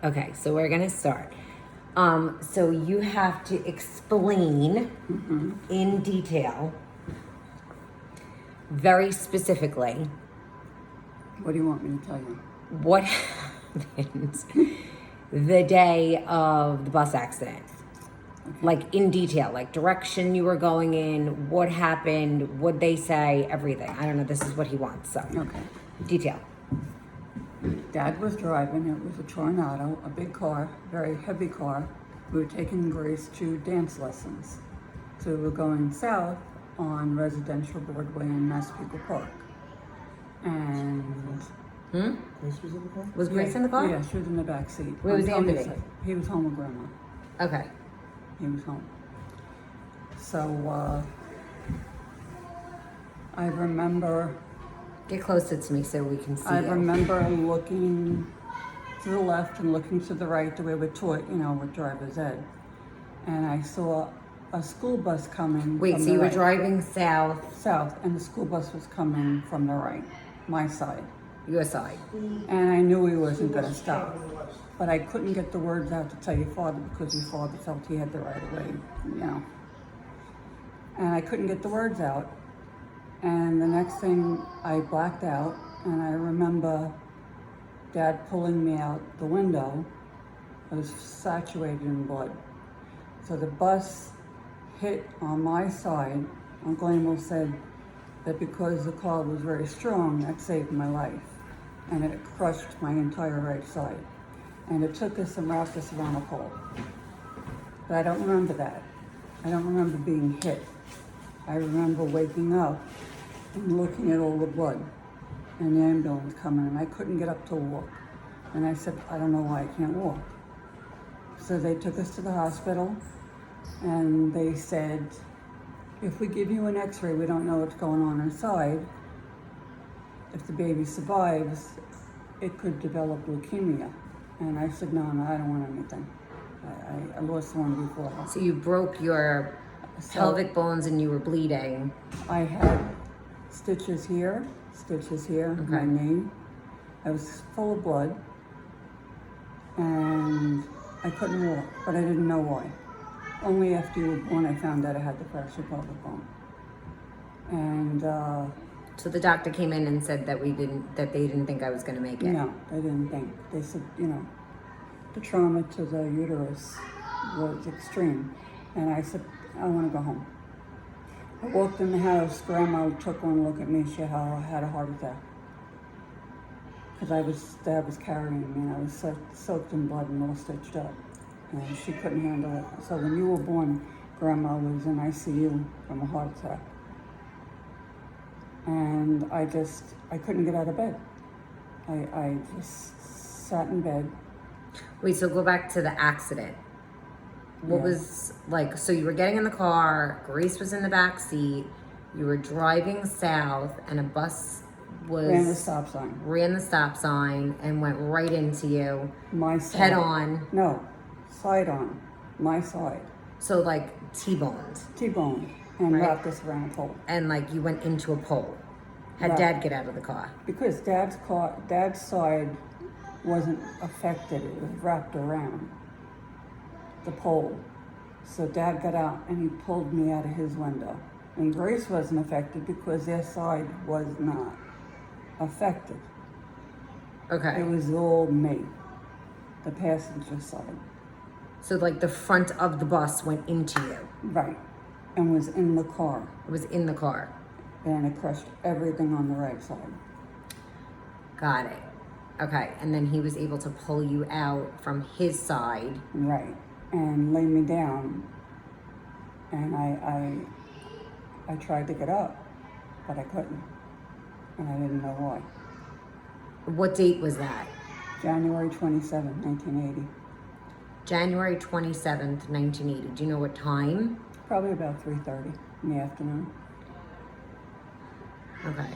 Okay, so we're gonna start. So you have to explain in detail, very specifically, What do you want me to tell you? what happened the day of the bus accident. Like in detail, like direction you were going in, what happened, what they say, everything. I don't know, this is what he wants, so. Okay. Detail. Dad was driving. It was a Tornado, a big car, very heavy car. We were taking Grace to dance lessons. So we were going south on Residential Broadway in Massapequa Park. And Grace was in the car? Was Grace in the car? Yeah, she was in the back seat. Where was On Tony's Anthony? side. He was home with Grandma. Okay. He was home. So I remember Get closer to me so we can see I you. remember looking to the left and looking to the right the way we're taught, with driver's ed. And I saw a school bus coming Wait, from so the you were right. driving south, South, and the school bus was coming from the right, my side. your side. And I knew he wasn't going to stop. But I couldn't get the words out to tell your father because your father felt he had the right of way, And I couldn't get the words out. And the next thing, I blacked out, and I remember Dad pulling me out the window. I was saturated in blood. So the bus hit on my side. Uncle Emil said that because the car was very strong, that saved my life. And it crushed my entire right side. And it took us and wrapped us around a pole. But I don't remember that. I don't remember being hit. I remember waking up and looking at all the blood and the ambulance coming, and I couldn't get up to walk. And I said, I don't know why I can't walk. So they took us to the hospital, and they said, if we give you an x-ray, we don't know what's going on inside. If the baby survives, it could develop leukemia. And I said, no, I don't want anything. I lost one before. So you broke your pelvic bones and you were bleeding. I had stitches here, my Okay. knee. I was full of blood, and I couldn't walk, but I didn't know why. Only after you were born, I found out I had the fractured pelvic bone. And So the doctor came in and said that they didn't think I was gonna make it. no, they didn't think. They said, the trauma to the uterus was extreme. And I said, I want to go home. I walked in the house, Grandma took one look at me, she had a heart attack. Because Dad was carrying me, and I was soaked in blood and all stitched up. And she couldn't handle it. So when you were born, Grandma was in ICU from a heart attack. And I couldn't get out of bed. I just sat in bed. Wait, so go back to the accident. What Yeah. was like, so you were getting in the car, Grace was in the back seat, you were driving south, and a bus Ran the stop sign. ran the stop sign and went right into you, My side. head on. No, side on. My side. So like T-boned. T-bone. And Right. wrapped us around a pole. And like you went into a pole. Had Right. Dad get out of the car. Because Dad's side wasn't affected. It was wrapped around the pole. So Dad got out and he pulled me out of his window. And Grace wasn't affected because their side was not affected. Okay. It was all me, the passenger side. So like the front of the bus went into you. Right. And was in the car. It was in the car. And it crushed everything on the right side. Got it. Okay. And then he was able to pull you out from his side. Right. And lay me down. And I tried to get up, but I couldn't. And I didn't know why. What date was that? January 27, 1980. January 27th, 1980. Do you know what time? Probably about 3:30 in the afternoon. Okay.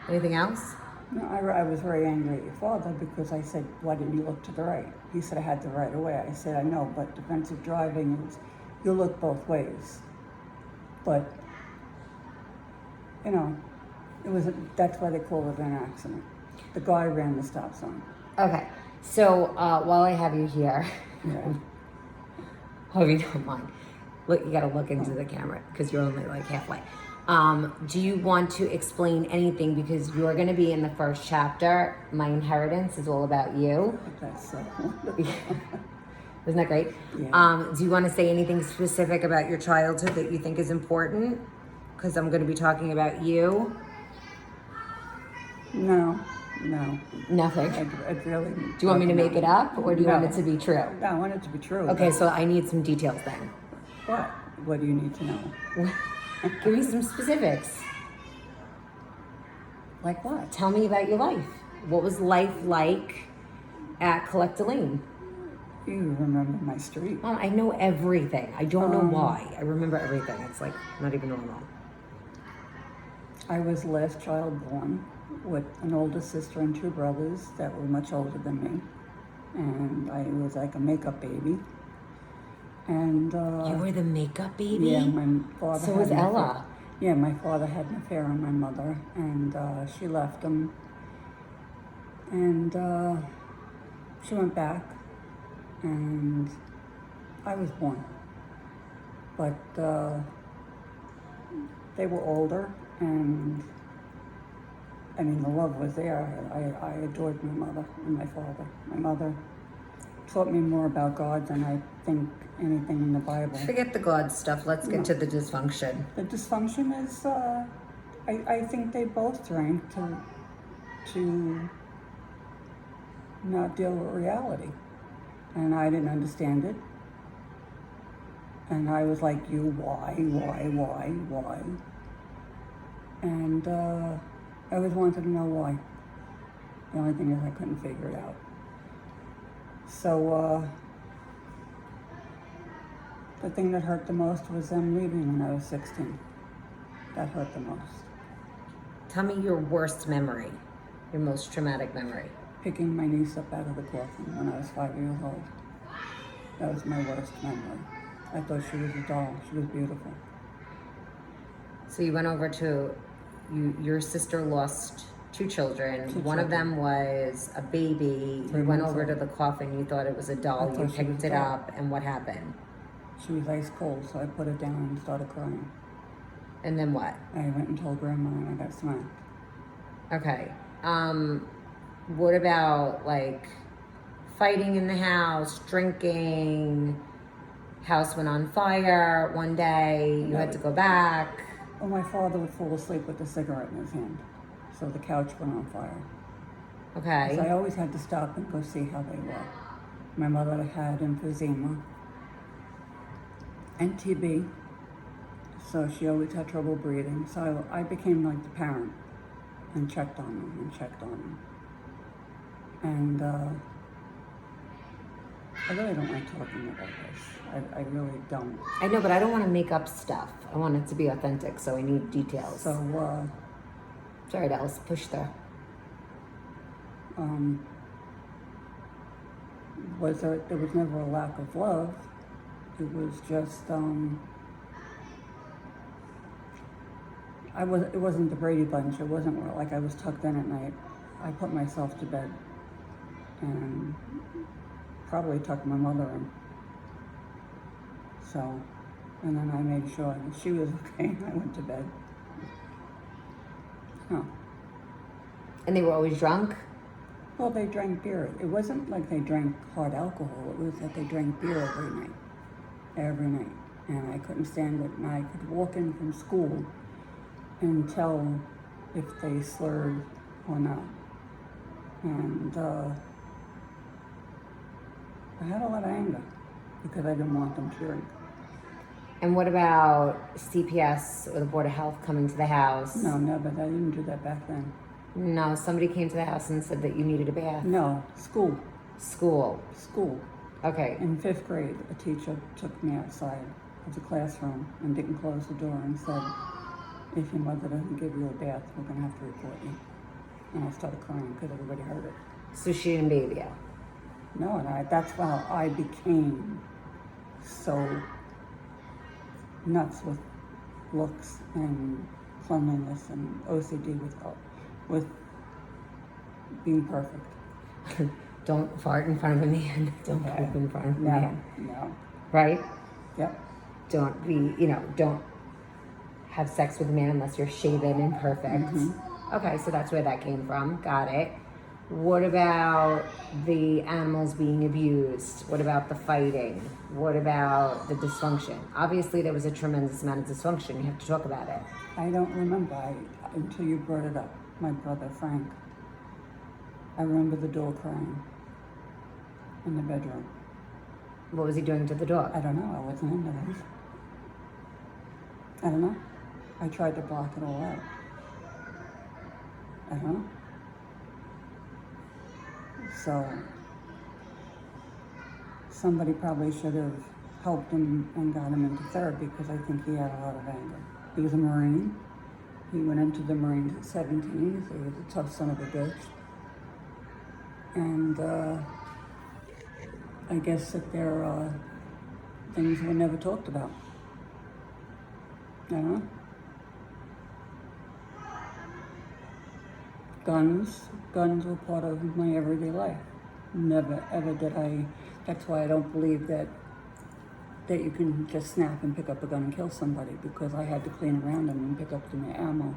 Anything else? No, I was very angry at your father because I said, why didn't you look to the right? He said I had the right of way. I said, I know, but defensive driving is, you look both ways. But, that's why they call it an accident. The guy ran the stop sign. Okay. So while I have you here, Yeah. hope you don't mind. Look, you gotta look into the camera because you're only like halfway. Do you want to explain anything because you're gonna be in the first chapter? My inheritance is all about you. That's so wonderful. Isn't that great? Yeah. Do you want to say anything specific about your childhood that you think is important? Because I'm going to be talking about you. No. Nothing. I'd really. Do you want me to make it up, or do you want it to be true? No, I want it to be true. Okay, so I need some details then. What? What do you need to know? Give me some specifics. Like what? Tell me about your life. What was life like at Collector Lane? You remember my street. Oh, I know everything. I don't know why. I remember everything. It's like not even normal. I was the last child born with an older sister and two brothers that were much older than me. And I was like a makeup baby. And You were the makeup baby? yeah, my father So had was an affair. Ella. Yeah, my father had an affair on my mother, and she left him. And she went back, and I was born. But they were older, and I mean, the love was there. I adored my mother and my father. My mother taught me more about God than I think anything in the Bible. Forget the God stuff. Let's get to the dysfunction. The dysfunction is, I think they both drank to not deal with reality. And I didn't understand it. And I was like, you, why? And I always wanted to know why. The only thing is I couldn't figure it out. So the thing that hurt the most was them leaving when I was 16. That hurt the most. Tell me your worst memory, your most traumatic memory. Picking my niece up out of the coffin when I was 5 years old. That was my worst memory. I thought she was a doll. She was beautiful. So you went over to, your sister lost two children. One of them was a baby. You 3 went months over to old. the coffin. You thought it was a doll. I You thought she was picked a it doll. up, and what happened? She was ice cold, so I put it down and started crying. And then what? I went and told Grandma and I got smacked. Okay. What about like fighting in the house, drinking? House went on fire one day. You had to go back. Well, my father would fall asleep with a cigarette in his hand, so the couch went on fire. So I Okay. always had to stop and go see how they were. My mother had emphysema and TB, so she always had trouble breathing. So I became like the parent and checked on them. And I really don't like talking about this. I really don't. I know, but I don't want to make up stuff. I want it to be authentic, so I need details. So Sorry, Dallas, push there. there was never a lack of love. It was just it wasn't the Brady Bunch. It wasn't where, like, I was tucked in at night. I put myself to bed and probably tucked my mother in. So, and then I made sure that she was okay and I went to bed. Oh. And they were always drunk? Well, they drank beer. It wasn't like they drank hard alcohol. It was that they drank beer every night. And I couldn't stand it. And I could walk in from school and tell if they slurred or not. And I had a lot of anger because I didn't want them to drink. And what about CPS or the Board of Health coming to the house? No, never. I didn't do that back then. No, somebody came to the house and said that you needed a bath. No, school. School. Okay. In 5th grade, a teacher took me outside of the classroom and didn't close the door and said, if your mother doesn't give you a bath, we're going to have to report you. And I started crying because everybody heard it. So she didn't bathe you? No, and that's how I became so nuts with looks and cleanliness and OCD with being perfect. Don't fart in front of a man. Don't poop in front of a No, man. no. Right? Yep. Don't be, don't have sex with a man unless you're shaven and perfect. Okay, so that's where that came from. Got it. What about the animals being abused? What about the fighting? What about the dysfunction? Obviously, there was a tremendous amount of dysfunction. You have to talk about it. I don't remember until you brought it up. My brother Frank. I remember the door crying in the bedroom. What was he doing to the dog? I don't know. I wasn't into that. I don't know. I tried to block it all out. I don't know. So somebody probably should have helped him and got him into therapy because I think he had a lot of anger. He was a Marine. He went into the Marines at 17, so he was a tough son of a bitch. And I guess that there are things were never talked about. I don't know. Guns were part of my everyday life. Never ever did I, that's why I don't believe that you can just snap and pick up a gun and kill somebody, because I had to clean around them and pick up the ammo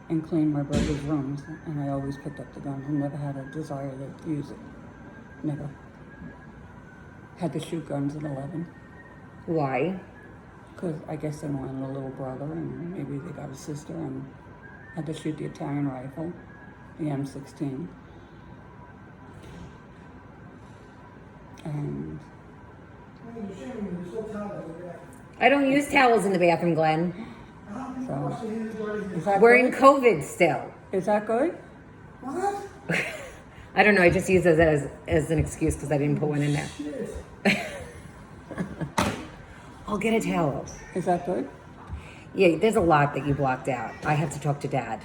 and clean my brother's rooms, and I always picked up the guns and never had a desire to use it. Never. Had to shoot guns at 11. Why? Because I guess they wanted a little brother, and maybe they got a sister, and had to shoot the Italian rifle, the M16. And I don't use towels in the bathroom, Glenn. so, is that We're in good? COVID still. Is that good? I don't know. I just use it as an excuse because I didn't put one in there. I'll get a towel. Is that good? Yeah, there's a lot that you blocked out. I have to talk to Dad.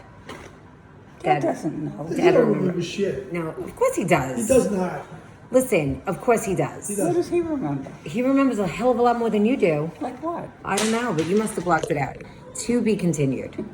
Dad doesn't know. Dad He don't remember. remember shit. No, of course he does. He does not. Listen, of course he does. What does he remember? He remembers a hell of a lot more than you do. Like what? I don't know, but you must have blocked it out. To be continued.